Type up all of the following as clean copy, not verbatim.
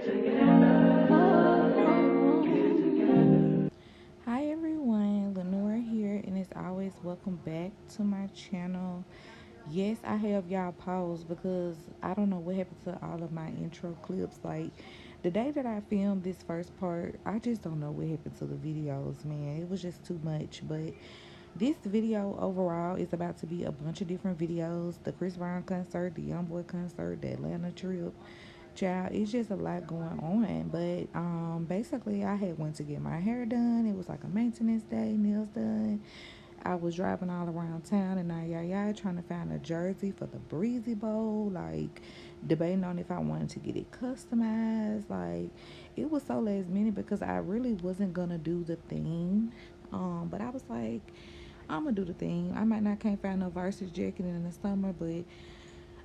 Hi everyone, Lenora here, and as always, welcome back to my channel. Yes, I have y'all paused because I don't know what happened to all of my intro clips. Like the day that I filmed this first part, I just don't know what happened to the videos, man. It was just too much. But this video overall is about to be a bunch of different videos: the Chris Brown concert, the Youngboy concert, the Atlanta trip. Child, it's just a lot going on. But basically I had went to get my hair done. It was like a maintenance day, nails done. I was driving all around town and trying to find a jersey for the Breezy Bowl, like debating on if I wanted to get it customized. Like it was so last minute because I really wasn't gonna do the thing. But I was like, I'm gonna do the thing. I might not can't find no Versus jacket in the summer, but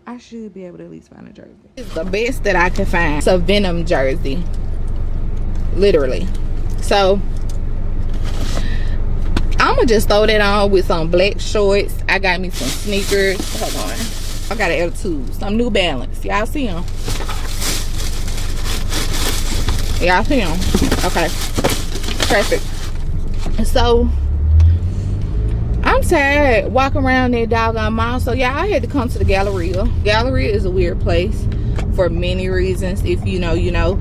I should be able to at least find a jersey. It's the best that I can find. It's a Venom jersey, literally. So I'm gonna just throw that on with some black shorts. I got me some sneakers. Hold on, I got an attitude, some New Balance. Y'all see them? Y'all see them? Okay, perfect. So I'm tired walking around that doggone mall. So yeah, I had to come to the Galleria. Galleria is a weird place for many reasons. If you know, you know.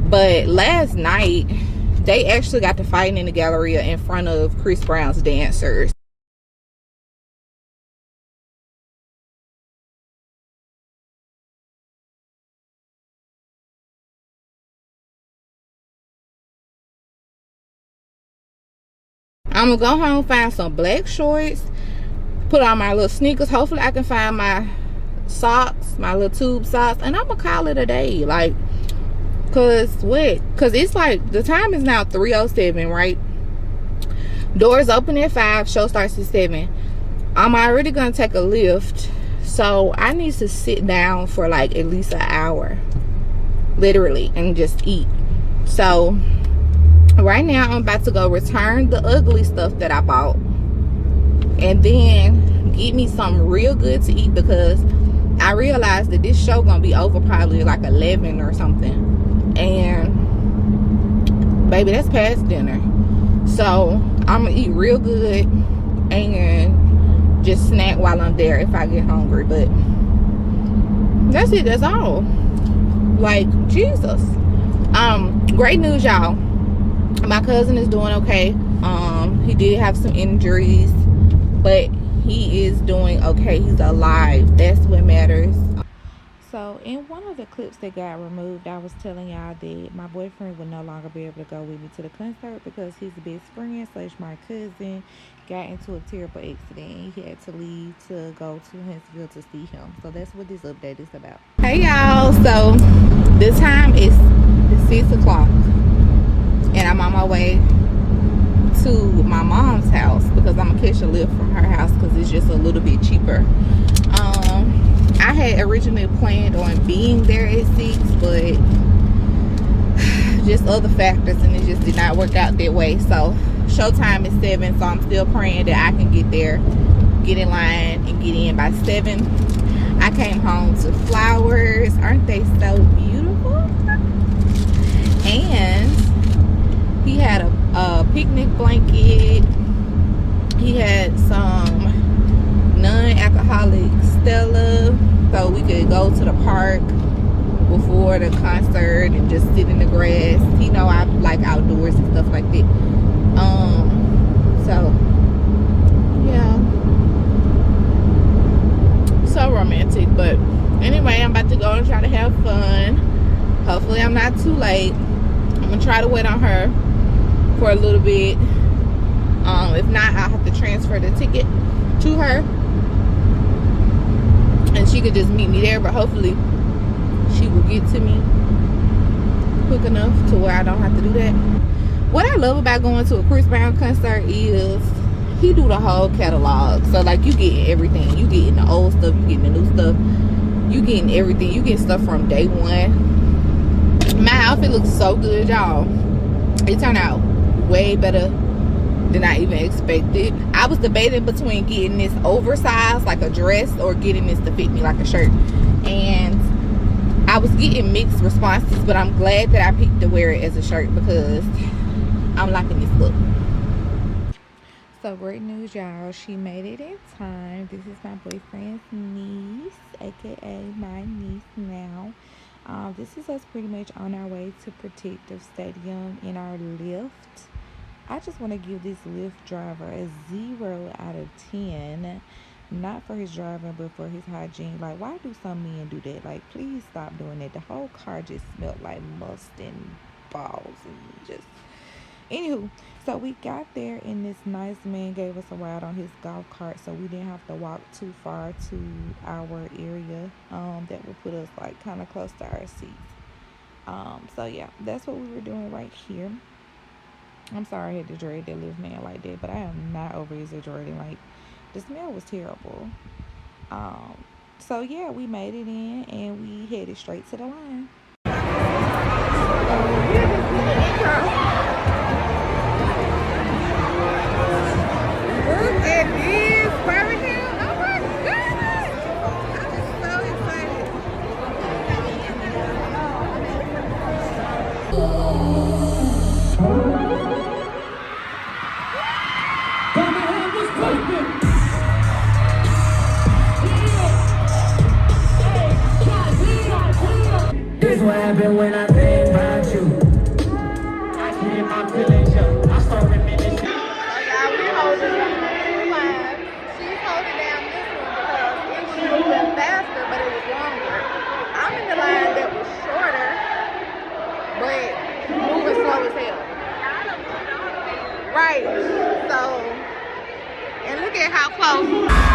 But last night, they actually got to fighting in the Galleria in front of Chris Brown's dancers. I'm gonna go home, find some black shorts, put on my little sneakers. Hopefully I can find my socks, my little tube socks, and I'm gonna call it a day. Like, cause it's like the time is now 3:07, right? Doors open at 5, show starts at 7. I'm already gonna take a lift, so I need to sit down for like at least an hour, literally, and just eat. So right now I'm about to go return the ugly stuff that I bought and then get me something real good to eat, because I realized that this show gonna be over probably like 11 or something, and baby, that's past dinner. So I'm gonna eat real good and just snack while I'm there if I get hungry. But that's it, that's all. Like, Jesus. Great news, y'all. My cousin is doing okay. He did have some injuries, but he is doing okay. He's alive. That's what matters. So in one of the clips that got removed, I was telling y'all that my boyfriend would no longer be able to go with me to the concert because his best friend / my cousin got into a terrible accident. He had to leave to go to Huntsville to see him. So that's what this update is about. Hey y'all, so the time is 6 o'clock and I'm on my way to my mom's house because I'm gonna catch a lift from her house because it's just a little bit cheaper. I had originally planned on being there at 6, but just other factors, and it just did not work out that way. So showtime is 7, so I'm still praying that I can get there, get in line, and get in by 7. I came home to flowers. Aren't they so beautiful? And he had a picnic blanket. He had some non-alcoholic Stella, so we could go to the park before the concert and just sit in the grass. You know, I like outdoors and stuff like that. So yeah, so romantic. But anyway, I'm about to go and try to have fun. Hopefully I'm not too late. I'm gonna try to wait on her for a little bit. If not, I'll have to transfer the ticket to her and she could just meet me there. But hopefully she will get to me quick enough to where I don't have to do that. What I love about going to a Chris Brown concert is he do the whole catalog. So like, you get everything. You getting the old stuff, you getting the new stuff, you getting everything. You get stuff from day one. My outfit looks so good, y'all. It turned out way better than I even expected. I was debating between getting this oversized like a dress or getting this to fit me like a shirt, and I was getting mixed responses, but I'm glad that I picked to wear it as a shirt because I'm liking this look. So great news, y'all. She made it in time. This is my boyfriend's niece, aka my niece now. This is us pretty much on our way to Protective Stadium in our Lyft. I just want to give this Lyft driver a 0 out of 10. Not for his driving, but for his hygiene. Like, why do some men do that? Like, please stop doing that. The whole car just smelled like must and balls and just... Anywho, so we got there and this nice man gave us a ride on his golf cart, so we didn't have to walk too far to our area that would put us like kind of close to our seats. So yeah, that's what we were doing right here. I'm sorry I had to dread that Lyft man like that, but I am not over exaggerating. Like, the smell was terrible. So yeah, we made it in and we headed straight to the line. Look at this, Birmingham. Oh my goodness! I'm so excited. This what happened when I think about you. I can't my feelings up. I start reminiscing. So y'all, we holding down 2 lines. She's holding down this one because it was moving faster, but it was longer. I'm in the line that was shorter, but moving slow as hell. Right. So, and look at how close.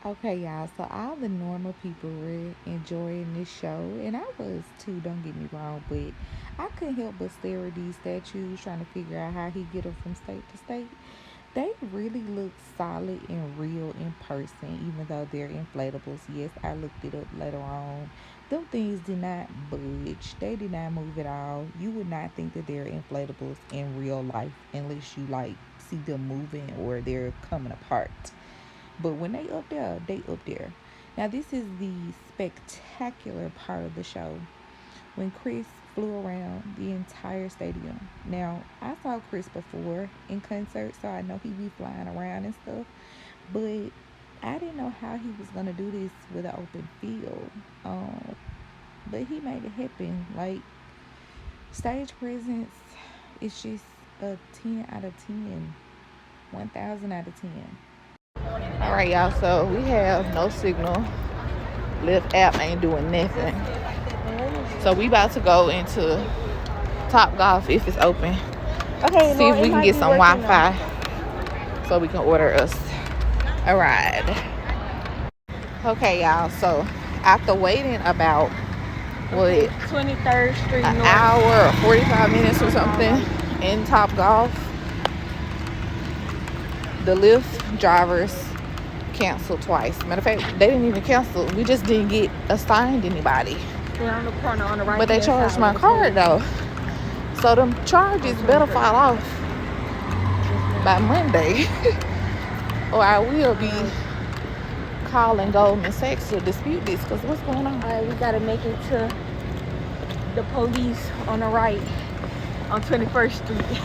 Okay, y'all, so all the normal people were enjoying this show, and I was too, don't get me wrong, but I couldn't help but stare at these statues, trying to figure out how he get them from state to state. They really look solid and real in person, even though they're inflatables. Yes, I looked it up later on. Them things did not budge. They did not move at all. You would not think that they're inflatables in real life unless you like see them moving or they're coming apart. But when they up there, they up there. Now this is the spectacular part of the show. When Chris flew around the entire stadium. Now, I saw Chris before in concert, so I know he be flying around and stuff. But I didn't know how he was going to do this with an open field. But he made it happen. Like, stage presence is just a 10 out of 10. 1,000 out of 10. Alright, y'all, so we have no signal. Lyft app ain't doing nothing. So we about to go into Top Golf if it's open. Okay, see if we can get some Wi-Fi so we can order us a ride. Okay, y'all, so after waiting about what, 23rd Street an North. hour or 45 minutes or something in Top Golf, the Lyft drivers canceled twice. Matter of fact, they didn't even cancel. We just didn't get assigned anybody. They're on the corner on the right. But they charged my card though. So them charges better fall off by Monday. Or I will be calling Goldman Sachs to dispute this, because what's going on? Alright, we gotta make it to the police on the right on 21st Street.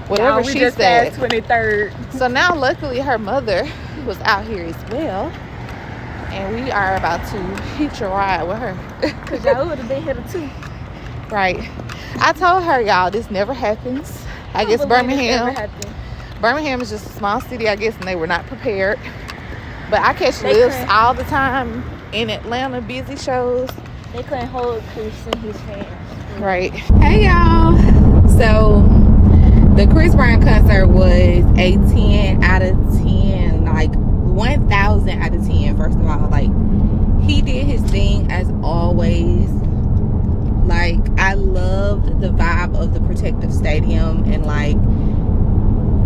Whatever we she just said. passed 23rd. So now luckily her mother was out here as well. And we are about to hitch a ride with her. Cause y'all would have been here too. Right. I told her, y'all, this never happens. I guess Birmingham is just a small city, I guess, and they were not prepared. But I catch lifts all the time in Atlanta, busy shows. They couldn't hold Chris and his fans. Right. Hey, y'all. So, the Chris Brown concert was a 10 out of 10. Like, 1,000 out of 10, first of all. Like, he did his thing as always. Like, I loved the vibe of the protective stadium and, like,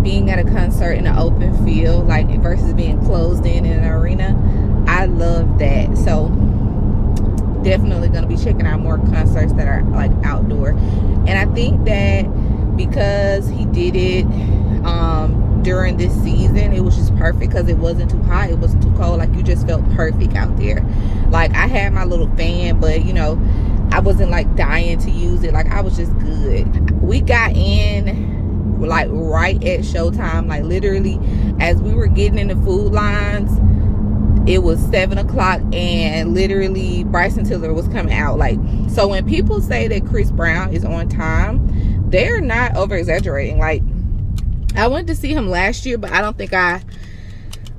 being at a concert in an open field, like, versus being closed in an arena. I love that. So, definitely going to be checking out more concerts that are, like, outdoor. And I think that because he did it during this season, it was just perfect because it wasn't too hot, it wasn't too cold. Like, you just felt perfect out there. Like, I had my little fan, but, you know, I wasn't like dying to use it. Like, I was just good. We got in like right at showtime. Like, literally as we were getting in the food lines, it was 7 o'clock and literally Bryson Tiller was coming out. Like, so when people say that Chris Brown is on time, they're not over exaggerating. Like, I went to see him last year, but I don't think I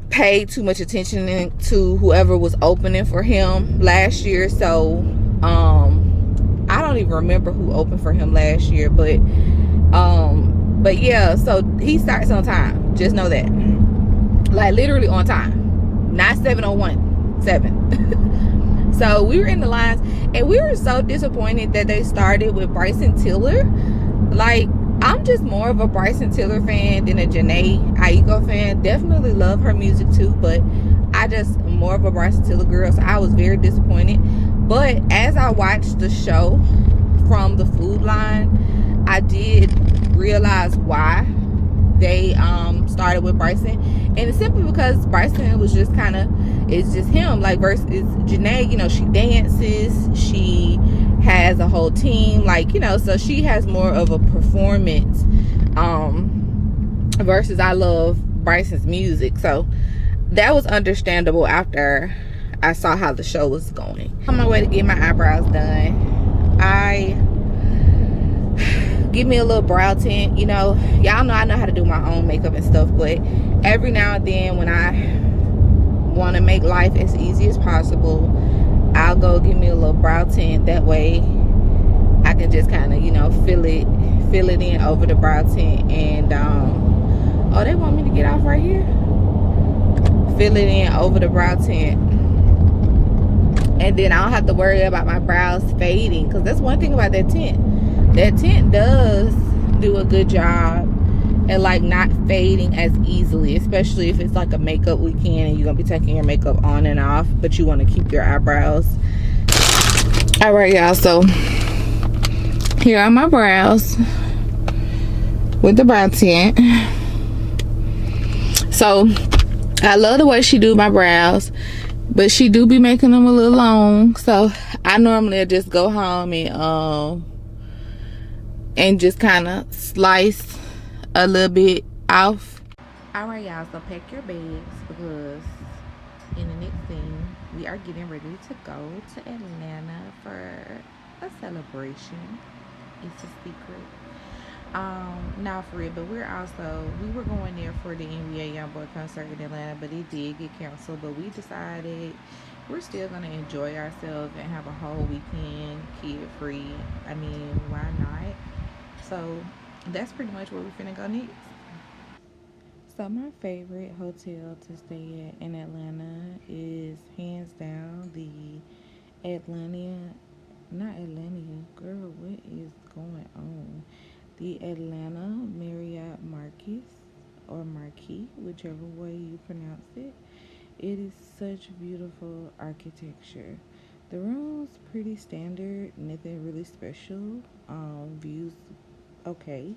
paid too much attention to whoever was opening for him last year. So I don't even remember who opened for him last year, but yeah, so he starts on time. Just know that. Like, literally on time. Not 7:01, 7. So we were in the lines and we were so disappointed that they started with Bryson Tiller. Like, I'm just more of a Bryson Tiller fan than a Janae Aiko fan. Definitely love her music too, but I just am more of a Bryson Tiller girl, so I was very disappointed. But as I watched the show from the food line, I did realize why they started with Bryson. And it's simply because Bryson was just kind of, it's just him. Like, versus Janae, you know, she dances, she has a whole team, like, you know, so she has more of a performance versus I love Bryson's music. So that was understandable after I saw how the show was going. On my way to get my eyebrows done, I give me a little brow tint. You know, y'all know I know how to do my own makeup and stuff, but every now and then when I want to make life as easy as possible, I'll go give me a little brow tint. That way I can just kind of, you know, fill it in over the brow tint. And oh, they want me to get off right here. Fill it in over the brow tint, and then I don't have to worry about my brows fading, because that's one thing about that tint. That tint does do a good job at, like, not fading as easily, especially if it's like a makeup weekend and you're gonna be taking your makeup on and off, but you want to keep your eyebrows. All right, y'all, so here are my brows with the brow tint. So I love the way she do my brows, but she do be making them a little long. So I normally just go home and just kind of slice a little bit off. All right, y'all, so pack your bags, because in the next thing we are getting ready to go to Atlanta for a celebration. It's a secret. Not for real, but we were going there for the NBA Youngboy concert in Atlanta, but it did get canceled. But we decided we're still gonna enjoy ourselves and have a whole weekend kid free. I mean, why not? So that's pretty much where we're finna go next. So my favorite hotel to stay at in Atlanta is hands down the girl, what is going on? The Atlanta Marriott Marquis, or Marquis, whichever way you pronounce it. It is such beautiful architecture. The room's pretty standard, nothing really special. Views okay.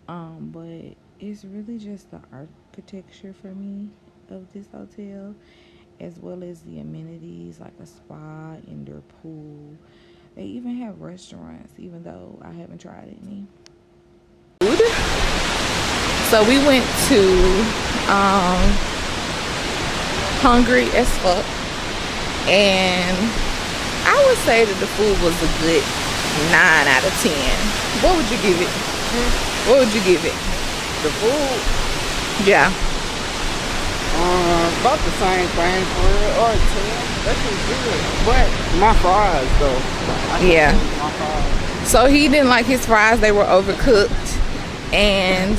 But it's really just the architecture for me of this hotel, as well as the amenities like a spa, indoor pool. They even have restaurants, even though I haven't tried any. So we went to Hungry as Fuck. and I would say that the food was a good 9 out of 10. What would you give it? What would you give it? The food, Yeah. about the same thing for real, or a 10. That shit's good. But my fries though. Yeah. My fries. So he didn't like his fries, they were overcooked. And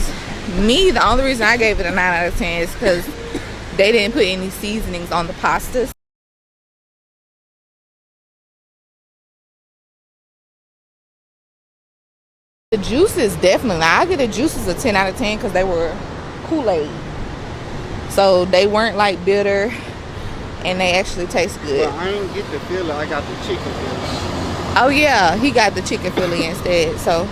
me, the only reason I gave it a 9 out of 10 is because they didn't put any seasonings on the pastas. The juices, definitely. I give the juices a 10 out of 10 because they were Kool-Aid. So they weren't like bitter and they actually taste good. But I didn't get the fillet, I got the chicken fillet. Oh yeah, he got the chicken fillet instead. So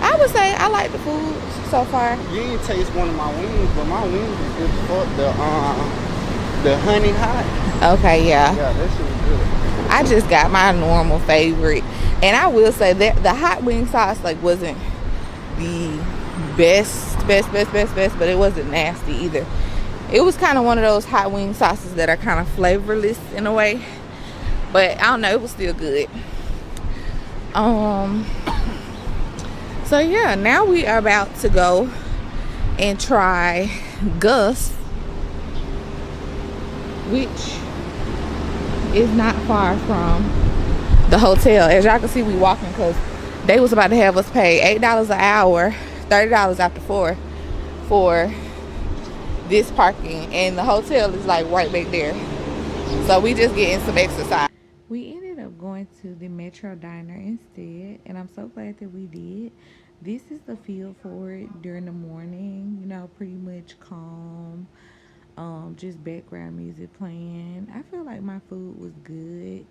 I would say I like the food so far. You didn't taste one of my wings, but my wings is good for the honey hot. Okay, yeah. Yeah, that shit was good. I just got my normal favorite. And I will say that the hot wing sauce like wasn't the best, but it wasn't nasty either. It was kind of one of those hot wing sauces that are kind of flavorless in a way. But I don't know, it was still good. So yeah, now we are about to go and try Gus, which is not far from the hotel. As y'all can see, we walking because they was about to have us pay $8 an hour, $30 after 4 for this parking, and the hotel is like right back there. So we just getting some exercise. We ended up going to the Metro Diner instead, and I'm so glad that we did. This is the feel for it during the morning, you know, pretty much calm, just background music playing. I feel like my food was good.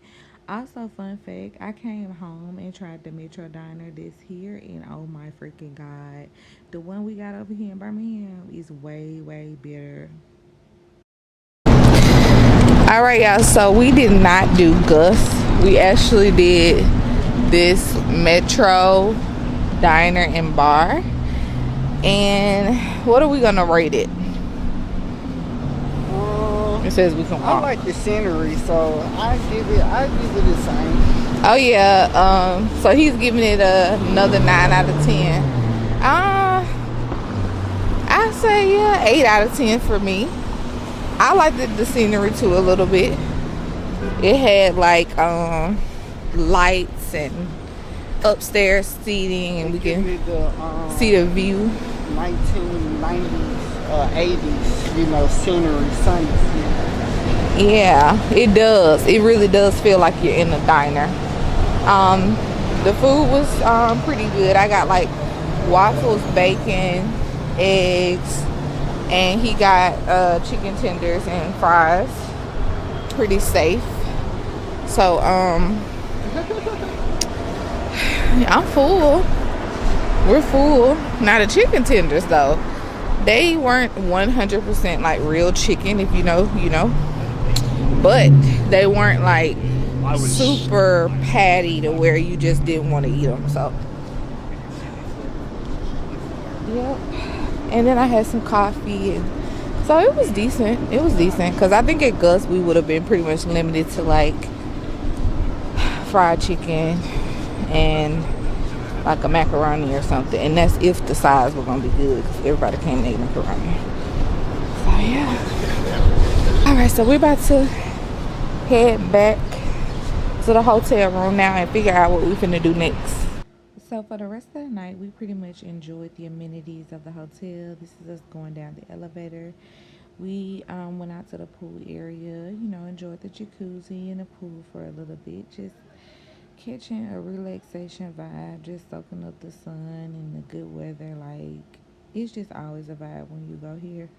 Also, fun fact, I came home and tried the Metro Diner that's here, and oh my freaking god, the one we got over here in Birmingham is way better. All right, y'all, so we did not do Gus. We actually did this Metro Diner and Bar. And what are we gonna rate it? It says we can walk. I like the scenery, so I give it the same. Oh yeah, so he's giving it another 9 out of 10. I say yeah, 8 out of 10 for me. I liked the scenery too a little bit. It had like lights and upstairs seating, and we can see the view. 1990s, 80s, you know, scenery, sunny. Yeah, it does. It really does feel like you're in a diner. The food was pretty good. I got like waffles, bacon, eggs, and he got chicken tenders and fries. Pretty safe. So I'm full. We're full. Now the chicken tenders though, they weren't 100% like real chicken, if you know, you know. But they weren't like super patty to where you just didn't want to eat them. So yep. And then I had some coffee, and so it was decent. It was decent because I think at Gus we would have been pretty much limited to like fried chicken and like a macaroni or something, and that's if the size were gonna be good because everybody can't make macaroni. So yeah. All right, so we're about to head back to the hotel room now and figure out what we're finna do next. So for the rest of the night, we pretty much enjoyed the amenities of the hotel. This is us going down the elevator. We went out to the pool area, you know, enjoyed the jacuzzi and the pool for a little bit, just catching a relaxation vibe, just soaking up the sun and the good weather. Like, it's just always a vibe when you go here.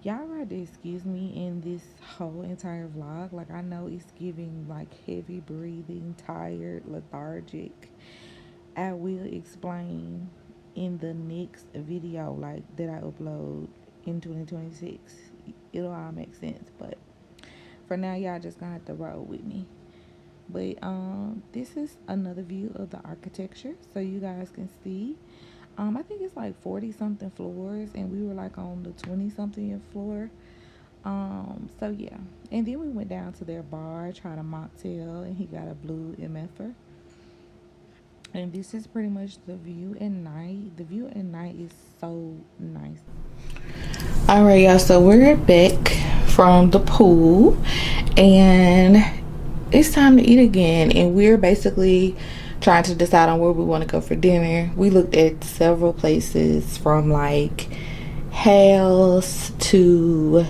Y'all right to excuse me in this whole entire vlog. Like, I know it's giving like heavy breathing, tired, lethargic. I will explain in the next video like that I upload in 2026. It'll all make sense, but for now y'all just gonna have to roll with me. But this is another view of the architecture so you guys can see. I think it's like 40 something floors, and we were like on the 20 something floor. So yeah, and then we went down to their bar, tried a mocktail, and he got a blue MFer. And this is pretty much the view at night. The view at night is so nice. All right, y'all, so we're back from the pool and it's time to eat again, and we're basically trying to decide on where we want to go for dinner. We looked at several places, from like Hal's to,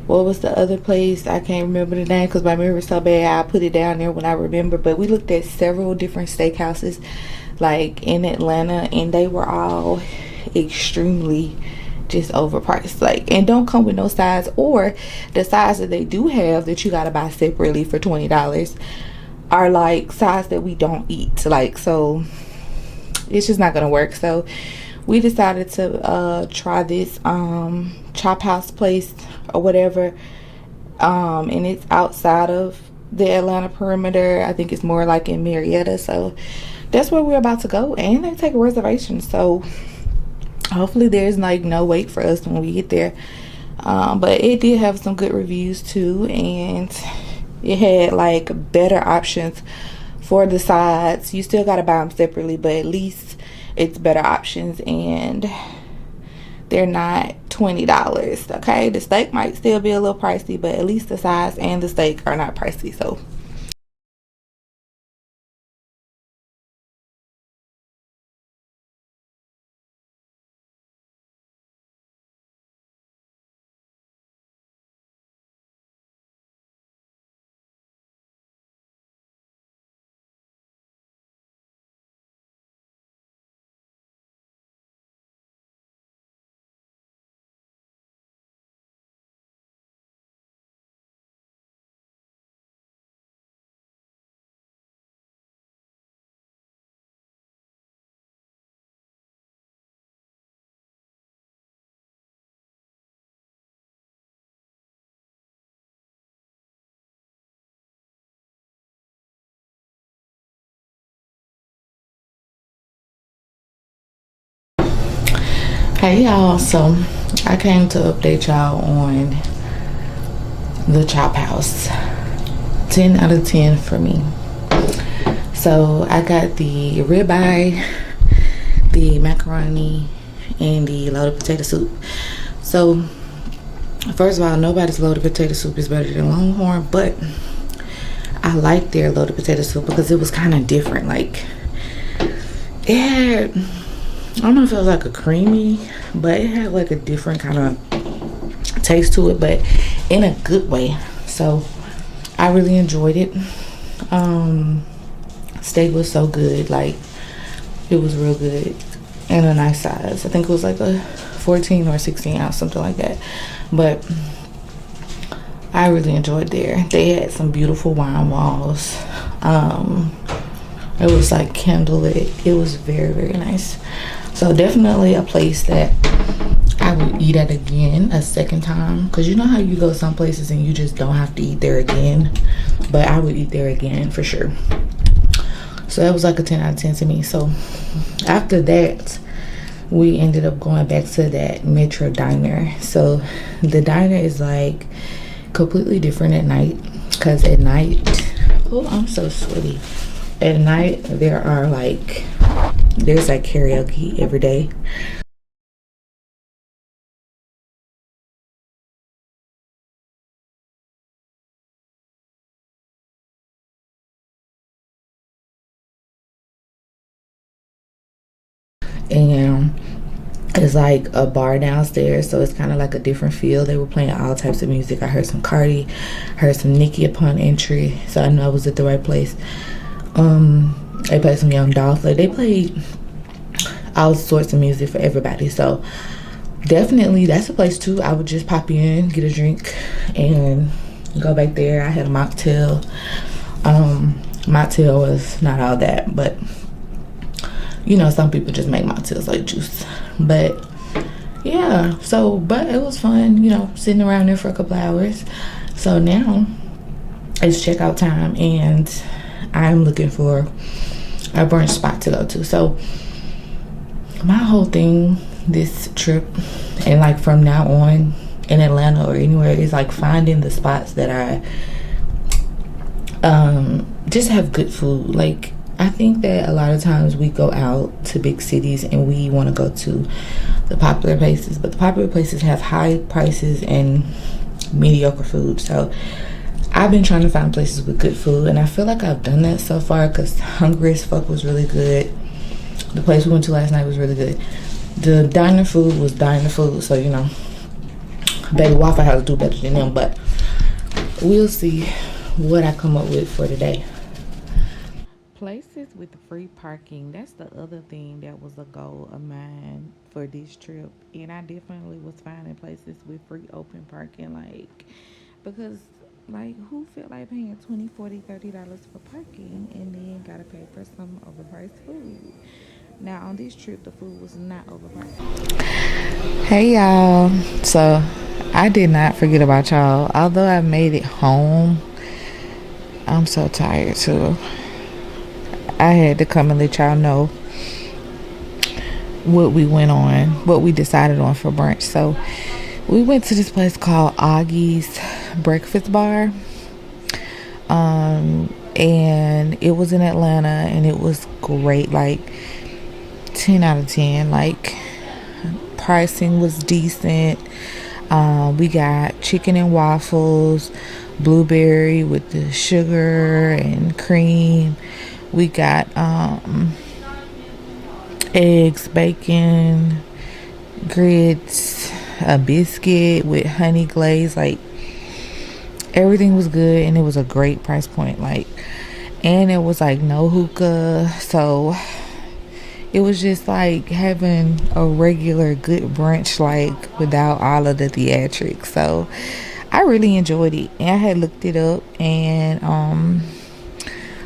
what was the other place? I can't remember the name because my memory is so bad. I'll put it down there when I remember. But we looked at several different steakhouses like in Atlanta, and they were all extremely just overpriced, like, and don't come with no sides, or the sides that they do have that you gotta buy separately for $20 are like sides that we don't eat, like, so it's just not gonna work. So we decided to try this chop house place or whatever, and it's outside of the Atlanta perimeter. I think it's more like in Marietta, so that's where we're about to go, and they take a reservation, so hopefully there's like no wait for us when we get there. But it did have some good reviews too, and it had like better options for the sides. You still got to buy them separately, but at least it's better options, and they're not $20. Okay, the steak might still be a little pricey, but at least the sides and the steak are not pricey. So hey y'all, so I came to update y'all on the chop house. 10 out of 10 for me. So I got the ribeye, the macaroni, and the loaded potato soup. So first of all, nobody's loaded potato soup is better than Longhorn, but I like their loaded potato soup because it was kind of different. Like, it had, I don't know if it was like a creamy, but it had like a different kind of taste to it, but in a good way. So I really enjoyed it. Steak was so good, like it was real good, and a nice size. I think it was like a 14 or 16 ounce, something like that. But I really enjoyed there. They had some beautiful wine walls. It was like candlelit. It was very, very nice. So definitely a place that I would eat at again a second time, because you know how you go some places and you just don't have to eat there again, but I would eat there again for sure. So that was like a 10 out of 10 to me. So after that, we ended up going back to that Metro diner. So the diner is like completely different at night, because at night, oh, I'm so sweaty. At night there's like karaoke every day. And it's like a bar downstairs, so it's kind of like a different feel. They were playing all types of music. I heard some Cardi, heard some Nicki upon entry, so I know I was at the right place. They played some Young Dolph. Like, they played all sorts of music for everybody. So definitely that's a place too. I would just pop in, get a drink, and go back there. I had a mocktail. Mocktail was not all that, but you know, some people just make mocktails like juice. But yeah, so, but it was fun, you know, sitting around there for a couple hours. So now it's checkout time, and I'm looking for a brunch spot to go to. So my whole thing this trip, and like from now on in Atlanta or anywhere is like finding the spots that are just have good food. Like, I think that a lot of times we go out to big cities and we want to go to the popular places, but the popular places have high prices and mediocre food. So I've been trying to find places with good food, and I feel like I've done that so far, because Hungry as Fuck was really good. The place we went to last night was really good. The diner food was diner food, so you know, Baby Waffle House do better than them, but we'll see what I come up with for today. Places with free parking, that's the other thing that was a goal of mine for this trip. And I definitely was finding places with free open parking, like, because like, who felt like paying $20, $40, $30 for parking and then gotta pay for some overpriced food? Now on this trip the food was not overpriced. Hey y'all, so I did not forget about y'all. Although I made it home, I'm so tired too. I had to come and let y'all know what we went on, what we decided on for brunch. So we went to this place called Avg's Breakfast Bar, and it was in Atlanta, and it was great. Like 10 out of 10. Like, pricing was decent. We got chicken and waffles, blueberry with the sugar and cream. We got eggs, bacon, grits, a biscuit with honey glaze. Like, everything was good, and it was a great price point. Like, and it was like no hookah, so it was just like having a regular good brunch, like without all of the theatrics. So I really enjoyed it, and I had looked it up and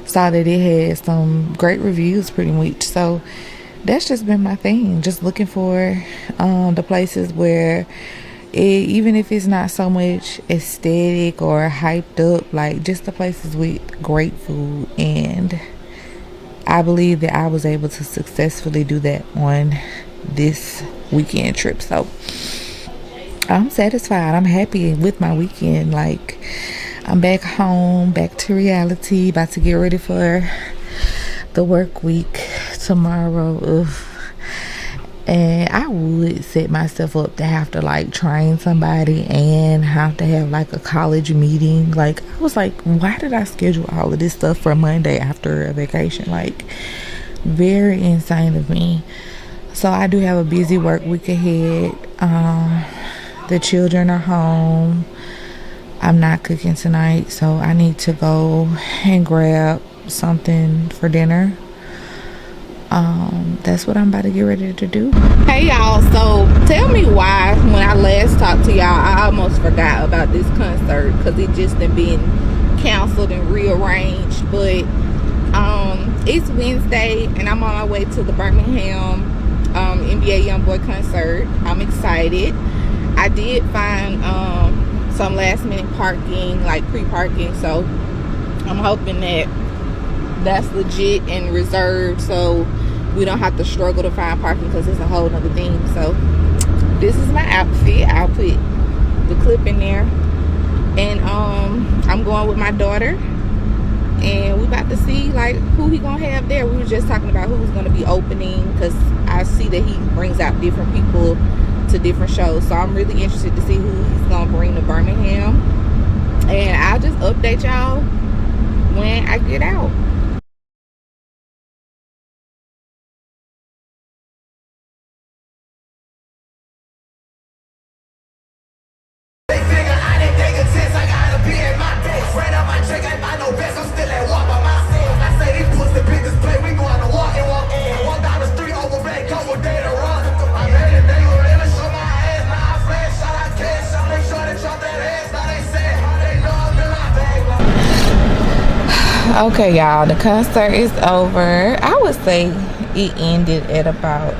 saw that it had some great reviews pretty much. So that's just been my thing, just looking for the places where even if it's not so much aesthetic or hyped up, like just the places with great food. And I believe that I was able to successfully do that on this weekend trip. So I'm satisfied. I'm happy with my weekend. Like, I'm back home, back to reality, about to get ready for the work week tomorrow. Ugh. And I would set myself up to have to like train somebody and have to have like a college meeting. Like, I was like, why did I schedule all of this stuff for Monday after a vacation? Like, very insane of me. So I do have a busy work week ahead. The children are home. I'm not cooking tonight, so I need to go and grab something for dinner. That's what I'm about to get ready to do. Hey y'all, so tell me why when I last talked to y'all I almost forgot about this concert, because it just had been canceled and rearranged. But it's Wednesday and I'm on my way to the Birmingham NBA Youngboy concert. I'm excited. I did find some last minute parking, like pre-parking, so I'm hoping that that's legit and reserved, so we don't have to struggle to find parking, because it's a whole nother thing. So this is my outfit. I'll put the clip in there. And I'm going with my daughter, and we about to see like who he gonna have there. We were just talking about who's gonna be opening, because I see that he brings out different people to different shows. So I'm really interested to see who he's gonna bring to Birmingham, and I'll just update y'all when I get out. Okay y'all, the concert is over. I would say it ended at about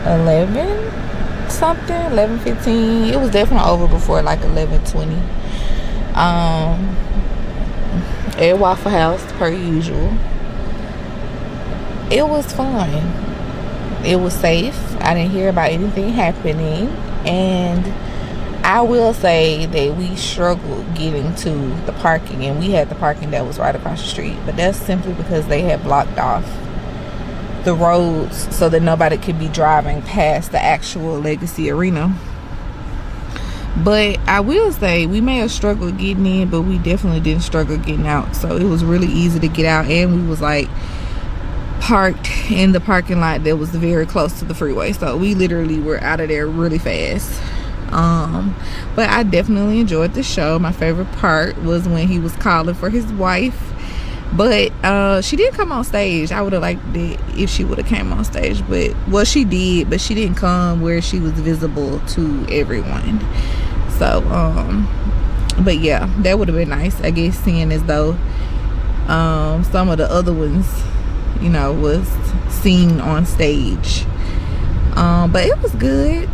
11 something, 11:15. It was definitely over before like 11:20. At Waffle House per usual. It was fun. It was safe. I didn't hear about anything happening, and I will say that we struggled getting to the parking, and we had the parking that was right across the street, but that's simply because they had blocked off the roads so that nobody could be driving past the actual Legacy Arena. But I will say we may have struggled getting in, but we definitely didn't struggle getting out. So it was really easy to get out, and we was like parked in the parking lot that was very close to the freeway, so we literally were out of there really fast. But I definitely enjoyed the show. My favorite part was when he was calling for his wife, but she didn't come on stage. I would have liked it if she would have came on stage, but well, she did, but she didn't come where she was visible to everyone. So but yeah, that would have been nice, I guess, seeing as though some of the other ones, you know, was seen on stage. But it was good.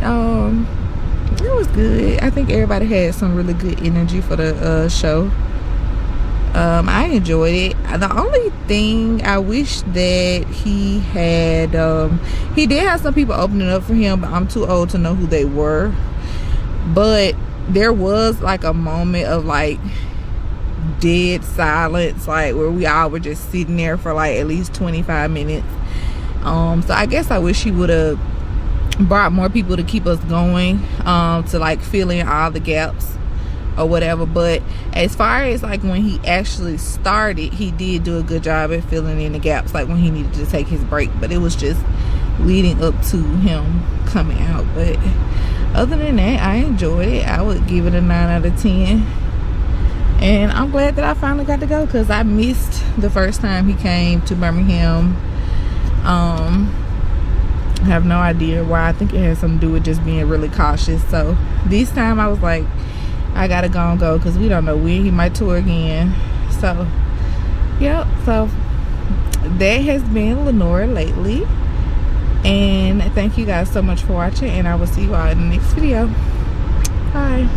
It was good. I think everybody had some really good energy for the show. I enjoyed it. The only thing I wish that he had, he did have some people opening up for him, but I'm too old to know who they were. But there was like a moment of like dead silence, like where we all were just sitting there for like at least 25 minutes. So I guess I wish he would have brought more people to keep us going, to like fill in all the gaps or whatever. But as far as like when he actually started, he did do a good job at filling in the gaps, like when he needed to take his break. But it was just leading up to him coming out. But other than that, I enjoyed it. I would give it a 9 out of 10. And I'm glad that I finally got to go, because I missed the first time he came to Birmingham. I have no idea why. I think it has something to do with just being really cautious. So this time I was like, I gotta go and go, because we don't know when he might tour again. So yep, so that has been Lenora lately, and thank you guys so much for watching, and I will see you all in the next video. Bye.